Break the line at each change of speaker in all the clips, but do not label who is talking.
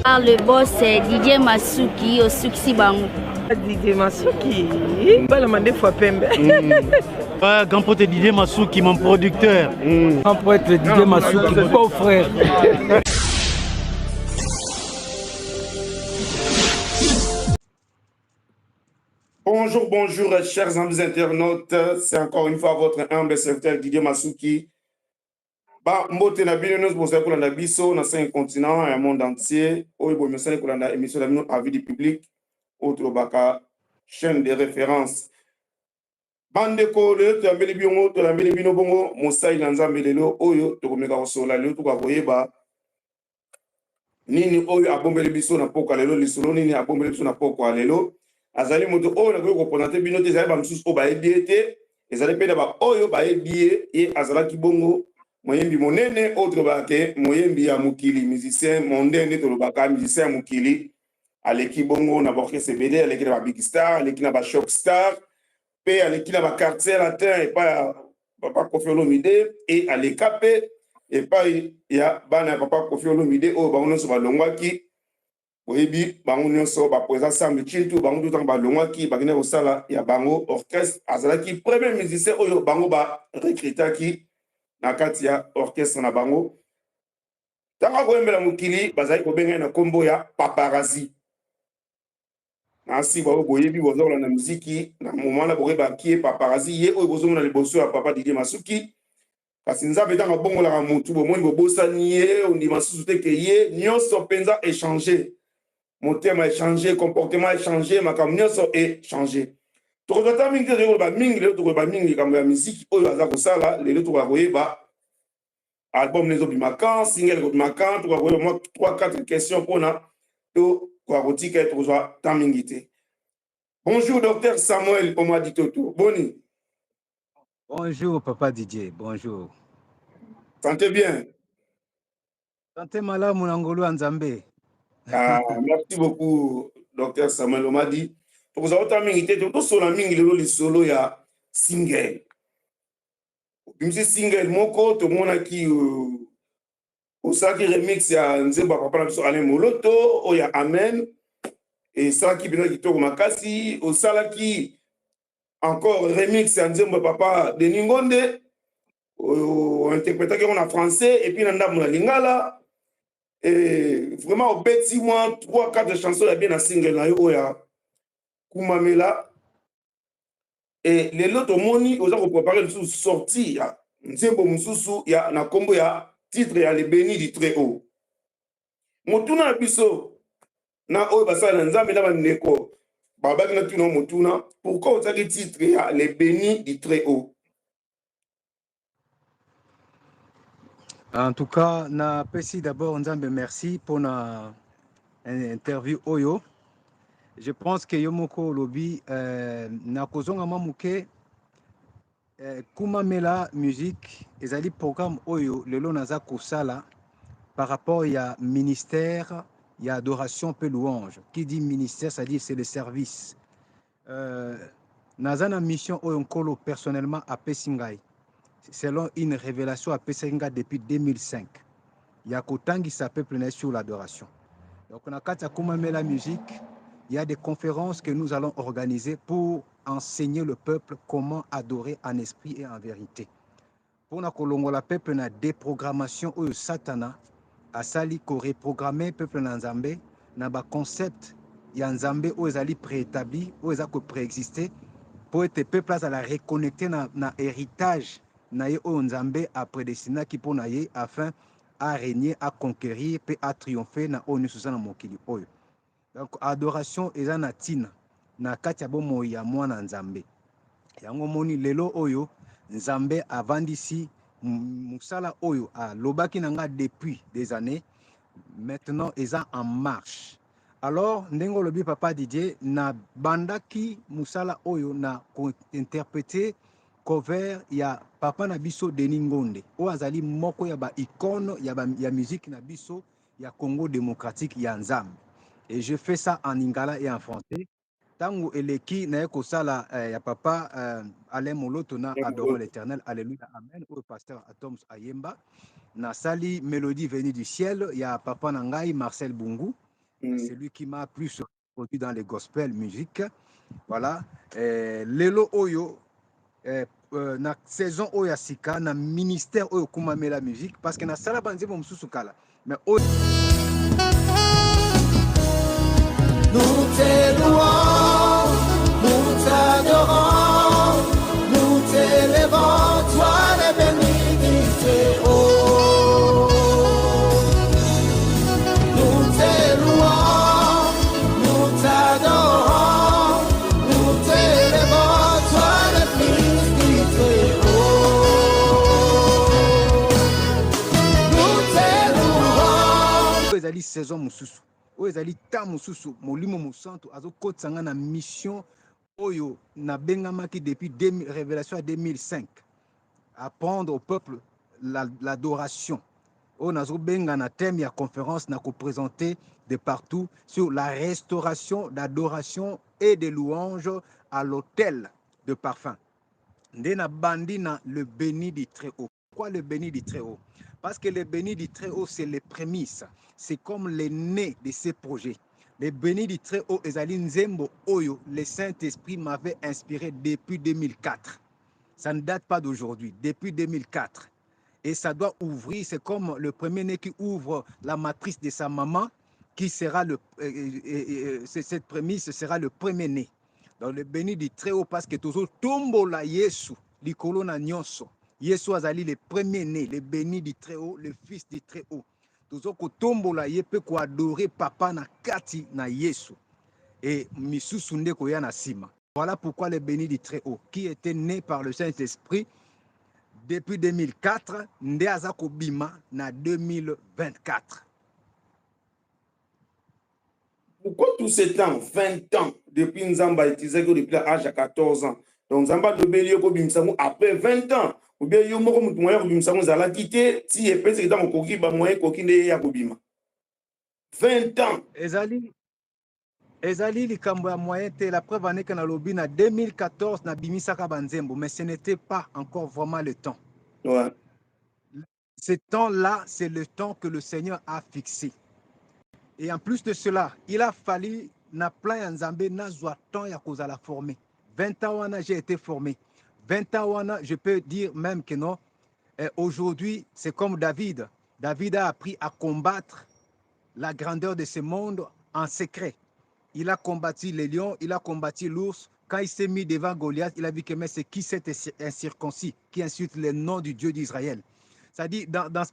Le boss Didier Masuki au Suksi Bango.
Didier Masuki, balamande fois pembe.
Ouais, grand pote Didier Masuki, mon producteur.
Grand pote Didier Masuki, beau frère.
Bonjour, bonjour, chers amis internautes. C'est encore une fois votre humble serviteur Didier Masuki. Mbote na bino nous bosa kolanda biso na 5 continents et monde entier. Oyo bo mesane kolanda émission na bino avis du public. Autre baka chaîne de référence. Bande ko le to ambeli biongo to ambeli bino bongo mosai na nzambe lelo oyo to komeka kosola lelo to koyeba nini oyo abombeli biso na poko lelo lisolo nini abombeli biso na poko lelo. Azali moto oyo na ko ponate bino te ezali ba msusu o ba ebie ezali pe na ba oyo ba ebie e azala kibongo moyembi monene autre bake moyembi ya mukili musicien mondaine to lobaka musicien mukili aleki bongo na orchestre BD aleki na ba big star aleki na ba shock star pe aleki na ba quartier latin et pas papa Koffi Olomide et aleka pe et pas ya bana papa Koffi Olomide o bango so ba longwaki oyebi bango nyonso ba présence ensemble chintu bango tout ba longwaki bagene osala ya bango orchestre azalaki premier musicien oyo bango ba recrutaki na kati ya orchestre na bango tanga koyembela mokili bazali kobenga na kombo ya paparazzi nasi bao boyebi bozokola na muziki na moment na boyeba ki paparazzi ye oyo bozomona liboso ya papa Didier Masuki kasi nzambe tanga bongolaka mutu bomoni bobosani ye ondima susu te ke ye nyonso mpenza échanger motema échanger comportement échanger makambo nyonso échanger tokozata mingi te tokoyeba mingi lelo tokoyeba mingi likambo ya miziki oyo aza kosala lelo tokoya koyeba album nezobima kan single kobima kan tokoya koyeba 3-4 questions mpona tokoya kotika tokozwa temps mingi te. Bonjour docteur Samuel Omadi Toto. Boni.
Bonjour papa Didier, bonjour.
Sentez bien.
Santé malamu na ngolu Nzambe.
Merci beaucoup docteur Samuel Omadi. Tokozwa temps mingi te tosola mingi lelo lisolo ya single. Bimisi single moko tomonaki osalaki remix ya nzembo ya papa na biso Alain Moloto oyo ya Amen esalaki mpena kitoko makasi osalaki encore remix ya nzembo ya papa Denis Ngonde interprétaki yango na français et puis na ndambo na lingala vraiment obeti mwa 3-4 chansons ya bien na single na yo oyo ya Kumamela et lelo tomoni oza koprépare lisusu sorti ya nzembo mosusu ya na kombo ya titre ya le béni du très haut motuna na biso na oyo basala na nzambe na bandeko babaki na tuna motuna pourquoi ozaki titre ya le béni du très haut?
En tout cas, na pesi d'abord Nzambe merci pour na interview oyo. Je pense que Yomoko Lobi na kozonga mamuke Kumamela musique ezali programme oyo lelo naza kosala par rapport ya ministère ya adoration pe louange. Qui dit ministère ça dit c'est le service. Naza na mission oyo nkolo personnellement à Pesingai selon une révélation à Pesinga depuis 2005. Yakotangi sa peuple sur l'adoration. Donc on a quand Kumamela musique. Il y a des conférences que nous allons organiser pour enseigner le peuple comment adorer en esprit et en vérité. Pour nous, la peuple na déprogrammation ou satana a sali ko reprogrammer peuple na Nzambe na ba concept ya Nzambe ou ezali préétabli ou ezako préexister pour être peuple à la reconnecter na héritage na ye o Nzambe a prédestiné qui pour na ye afin à régner, à conquérir et à triompher na onu susana mokili oyo. Donc adoration eza na tina na kati ya bomo ya mwana Nzambe yango moni lelo oyo Nzambe avandisi musala oyo lobaki nanga depuis des années maintenant eza en marche. Alors ndengo lobi papa Didier na bandaki musala oyo na interpréter cover ya papa na biso Denis Ngonde o azali moko ya ba icône ya musique na biso ya Congo démocratique ya Nzambe. Et je fais ça en lingala et en français. Tango eleki na eko sala ya papa Alain Moloto na adorons l'éternel, alléluia, amen, au pasteur Atoms Ayemba. Na sali mélodie venue du ciel, ya papa Nangai, Marcel Bungu. C'est lui qui m'a plus produit dans les gospel musique. Voilà. Lelo Oyo, na saison Oyo Sika, na ministère Oyo Kumame la musique, parce que na sala banze bon Msusukala. Mais Oyo.
Nous t'élouons, nous t'adorons, nous t'élevons, toi le béni du Très-Haut. Nous t'élouons, nous t'adorons, nous t'élevons, toi le Fils du Très-Haut. Nous t'élouons.
Ezali saison mususu. Oyo ezali ta mususu molimo musantu azokotsanga na mission oyo na bengamaki depuis révélation à 2005, apprendre au peuple l'adoration. Oyo nazobenga na thème ya conférence na présenter de partout sur la restauration d'adoration et de louanges à l'autel de parfum. Nde na bandi na le béni du Très-Haut. Pourquoi le béni du Très-Haut? Parce que le béni du Très-Haut, c'est les prémices. C'est comme les nez de ces projets. Le béni du Très-Haut, ezali nzembo oyo, le Saint-Esprit m'avait inspiré depuis 2004. Ça ne date pas d'aujourd'hui, depuis 2004. Et ça doit ouvrir, c'est comme le premier-né qui ouvre la matrice de sa maman, qui sera cette prémisse sera le premier-né. Dans le béni du Très-Haut, parce que toujours tombola Yesu, likolo na nyonso. Yesu azali le premier-né, le béni du Très-Haut, le fils du Très-Haut. Toujours ko tombola ye pe ko adorer papa na kati na Yesu. Et misusu nde ko ya na sima. Voilà pourquoi le béni du Très-Haut, qui était né par le Saint-Esprit depuis 2004, nde azako bima na 2024.
Pourquoi tout ce temps, 20 ans, depuis Nzamba utilisé depuis l'âge de 14 ans? Donc Nzamba de Bélio Kobimsango après 20 ans. Ou bien yo moko mutu moyen Kobimsango zala quitté si e pense que dans koki ba moyen koki nde ya Kobima. 20 ans.
Ezali likambo ya moyen te, la preuve en est que na lobi na 2014 na bimisaka banzembo, mais ce n'était pas encore vraiment le temps.
Ouais.
Ce temps-là, c'est le temps que le Seigneur a fixé. Et en plus de cela, il a fallu na plan ya Nzambe na zwa temps ya kozala formé. 20 ans wana j'ai été formé. 20 ans wana, je peux dire même que non. Aujourd'hui, c'est comme David. David a appris à combattre la grandeur de ce monde en secret. Il a combattu les lions, il a combattu l'ours. Quand il s'est mis devant Goliath, il a vu que mais c'est qui cet incirconcis qui insulte le nom du Dieu d'Israël. C'est-à-dire,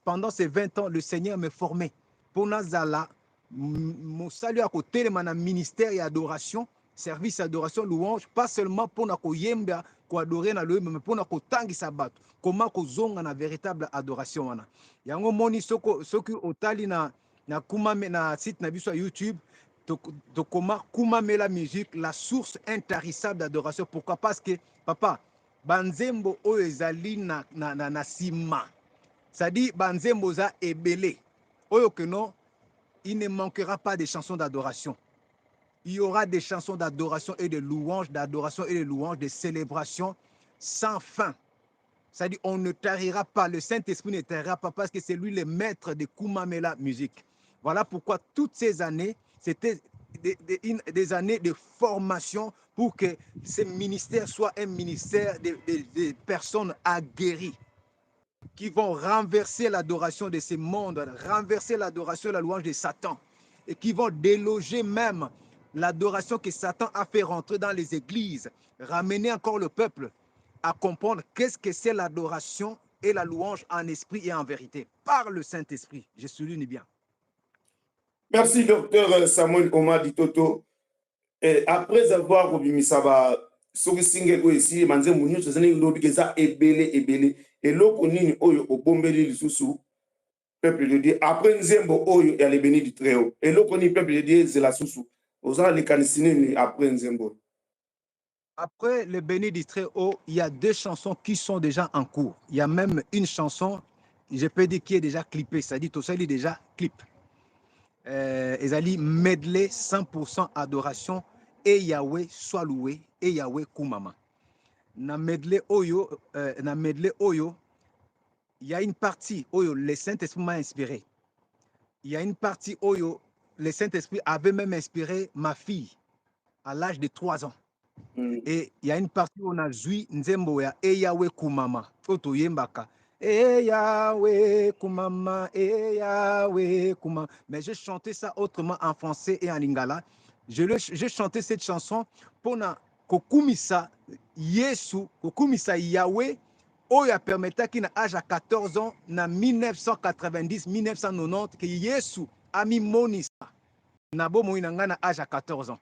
pendant ces 20 ans, le Seigneur me formait. Pour Nazala, mon salut à côté de mon ministère et adoration, service, adoration, louange, pas seulement pour nous yemba, pour adorer na loye, mais pour nous tangi sabat. Comment qu'on zonga na véritable adoration wana. Yango moni soko otali na kumame na site na biso YouTube. De comment Kumame la musique, la source intarissable d'adoration. Pourquoi? Parce que, papa, banzembo o ezali na sima. Ça dit, banzembo za ebele. Oyo que non, il ne manquera pas de chansons d'adoration. Il y aura des chansons d'adoration et de louanges, de célébration sans fin. Ça dit, on ne tarira pas, le Saint-Esprit ne tarira pas parce que c'est lui le maître de Kumame la musique. Voilà pourquoi toutes ces années, c'était des années de formation pour que ce ministère soit un ministère de personnes aguerries qui vont renverser l'adoration de ce monde, renverser l'adoration et la louange de Satan et qui vont déloger même l'adoration que Satan a fait rentrer dans les églises, ramener encore le peuple à comprendre qu'est-ce que c'est l'adoration et la louange en esprit et en vérité par le Saint-Esprit. Je souligne bien.
Merci, docteur Samuel Omadi Toto. Et après avoir obimisaba soki singe ko ici manze munyo tsene lobi keza ebele et loko nini oyo obombeli lisusu peuple de Dieu après nzembo oyo ya le béni du Très-Haut et loko ni peuple de Dieu c'est la susu ozala le kanisine après nzembo.
Après le béni du Très-Haut, il y a 2 chansons qui sont déjà en cours. Il y a même une chanson, je peux dire, qui est déjà clippée, c'est-à-dire tout ça il est déjà clip. Ezali medley 100% adoration et Yahweh soit loué et Yahweh kumama. Na medley oyo, il y a une partie oyo le Saint-Esprit m'a inspiré. Il y a une partie oyo le Saint-Esprit avait même inspiré ma fille à l'âge de 3 ans. Et il y a une partie où on a joué Nzembo ya Eyawe Kumama. Toto Yembaka. Eyawe Kumama, Eyawe Kumama. Mais j'ai chanté ça autrement en français et en lingala. J'ai chanté cette chanson pour na kokumisa Yesu, kokumisa Yahweh, oya permetta qui na âge à 14 ans, na 1990-1990, que Yesu a mis monisa. Na bo moïna na âge à 14 ans.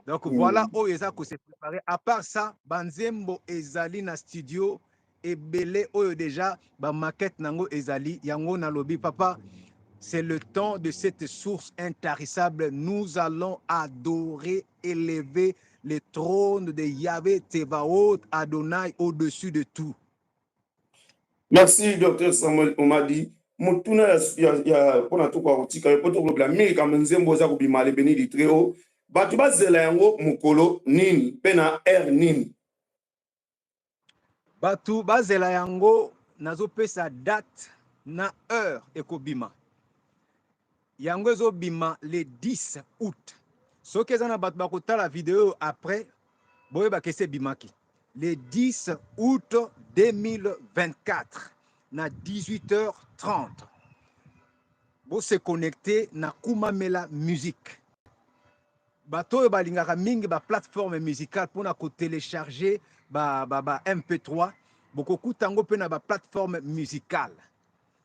Donc voilà où ils ont se préparé. À part ça, Banzembo ezali na studio et belé oyo déjà ba maquette nango ezali yango na lobby papa. C'est le temps de cette source intarissable. Nous allons adorer, élever le trône de Yahvé Tsebaoth Adonai au-dessus de tout.
Merci Dr Samuel Omadi. Mutuna ya pona to kwa utika poto global mi kama Nzembo za kubimale beni di treo. Batu bazela yango mukolo nini pena nini.
Batu bazela yango nazo pesa date na heure ekobima. Yango ezobima le 10 août. Soki eza na bato bakota la vidéo après boye bakese bimaki. Le 10 août 2024 na 18h30. Bo se connecter na Kumamela Musique. Bato balingaka mingi ba plateforme musicale pour na ko télécharger ba MP3. Boko kutango pe na ba plateforme musicale.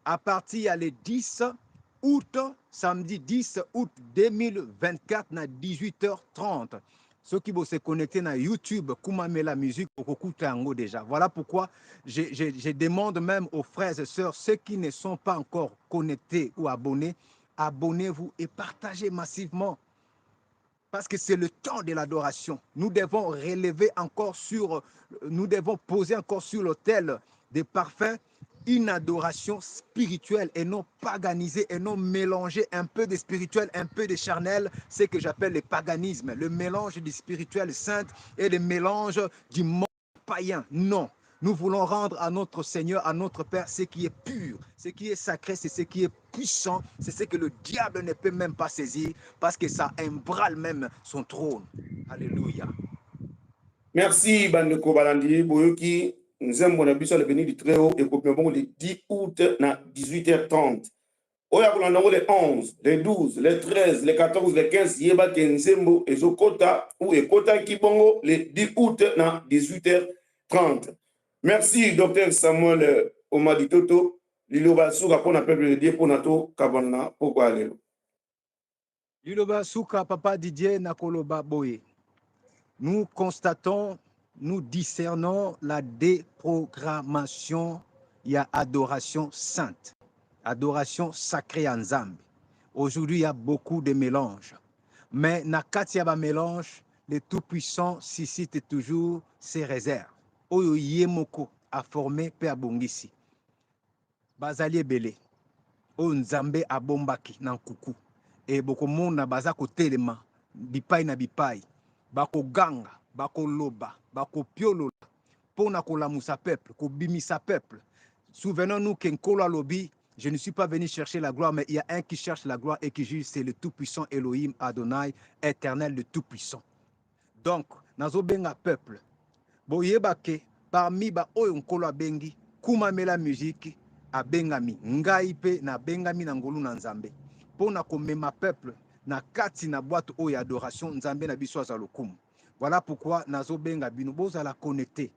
À partir ya le 10 août, samedi 10 août 2024 na 18h30. Ceux qui vont se connecter na YouTube, Kumamela Musique, pour Kutango déjà. Voilà pourquoi je demande même aux frères et sœurs, ceux qui ne sont pas encore connectés ou abonnés, abonnez-vous et partagez massivement. Parce que c'est le temps de l'adoration. Nous devons relever encore nous devons poser encore sur l'autel des parfums une adoration spirituelle et non paganisée et non mélanger un peu de spirituel, un peu de charnel, ce que j'appelle le paganisme, le mélange du spirituel saint et le mélange du monde païen. Non, nous voulons rendre à notre Seigneur, à notre Père, ce qui est pur, ce qui est sacré, c'est ce qui est puissant, c'est ce que le diable ne peut même pas saisir parce que ça embrale même son trône. Alléluia.
Merci Bandeko Balandi Boyoki. Nzembo na biso le béni du très haut et bon le 10 août na 18h30. Oya kolanda le 11, le 12, le 13, le 14, le 15 yeba ke Nzembo ezokota ou ekota kibongo le 10 août na 18h30. Merci Dr Samuel Omadi Toto. Liloba suka pona peuple de Dieu pona to kabana poko alelo.
Liloba suka papa Didier nakoloba boye. Nous constatons, nous discernons la déprogrammation, il y a adoration sainte, adoration sacrée en Zambie. Aujourd'hui, il y a beaucoup de mélanges. Mais nakati ya ba mélange, le Tout-Puissant suscite toujours ses réserves. Oyo yemoko a formé pe abongisi. Bazali ebele. Oyo Nzambe abombaki na nkuku. E boko mona baza kotelema bipai na bipai. Bako ganga, bako loba, bako piolola, pona kolamusa peuple, kobimisa peuple. Souvenons-nous qu'Nkolo Lobi, je ne suis pas venu chercher la gloire, mais il y a un qui cherche la gloire et qui juge, c'est le Tout-Puissant Elohim Adonai, éternel, le Tout-Puissant. Donc, nazo benga peuple, boyebake, parmi ba oyo Nkolo abengi, Kumamela Musique, abengami, ngaipe na bengami na ngolu na Nzambe. Pona komema peuple, na kati na boîte oyo adoration Nzambe na biso azalokumu. Voilà pourquoi nazo benga bino boza la connecter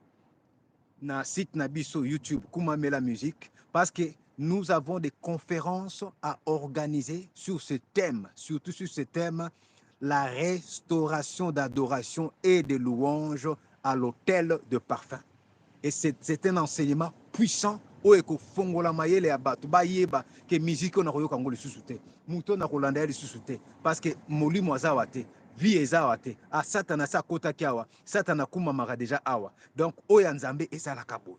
na site na biso YouTube Kumamela Musique parce que nous avons des conférences à organiser sur ce thème, surtout sur ce thème, la restauration d'adoration et de louange à l'autel de parfum. Et c'est un enseignement puissant où eko fongola mayele ya bato ba yeba ke musique on a koyoka ngolo susute muto na kolanda ya susute parce que molimo azawa te vie ezawa te a satana sa kota kiawa satana kuma mara déjà awa donc oya Nzambe ezala kaboy.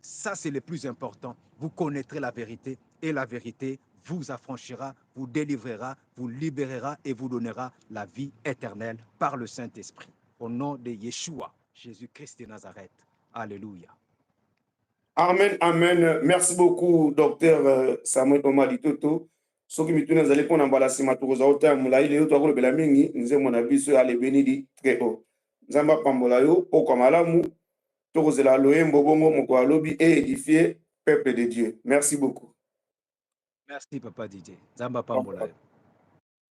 Ça c'est le plus important. Vous connaîtrez la vérité et la vérité vous affranchira, vous délivrera, vous libérera et vous donnera la vie éternelle par le Saint-Esprit. Au nom de Yeshua, Jésus-Christ de Nazareth. Alléluia.
Amen, amen. Merci beaucoup, docteur Samuel Omadi Toto. soki mituna ezali mpona mbala nsima tokozwa ota ya molai lelo toakolobela mingi nzembo na biso ya lebenidi très haut nzambe apambola yo pokwa malamu tokozela loyembo bongo moko alobi et édifier peuple de Dieu. Merci beaucoup.
Merci Papa DJ. Zamba Pambola.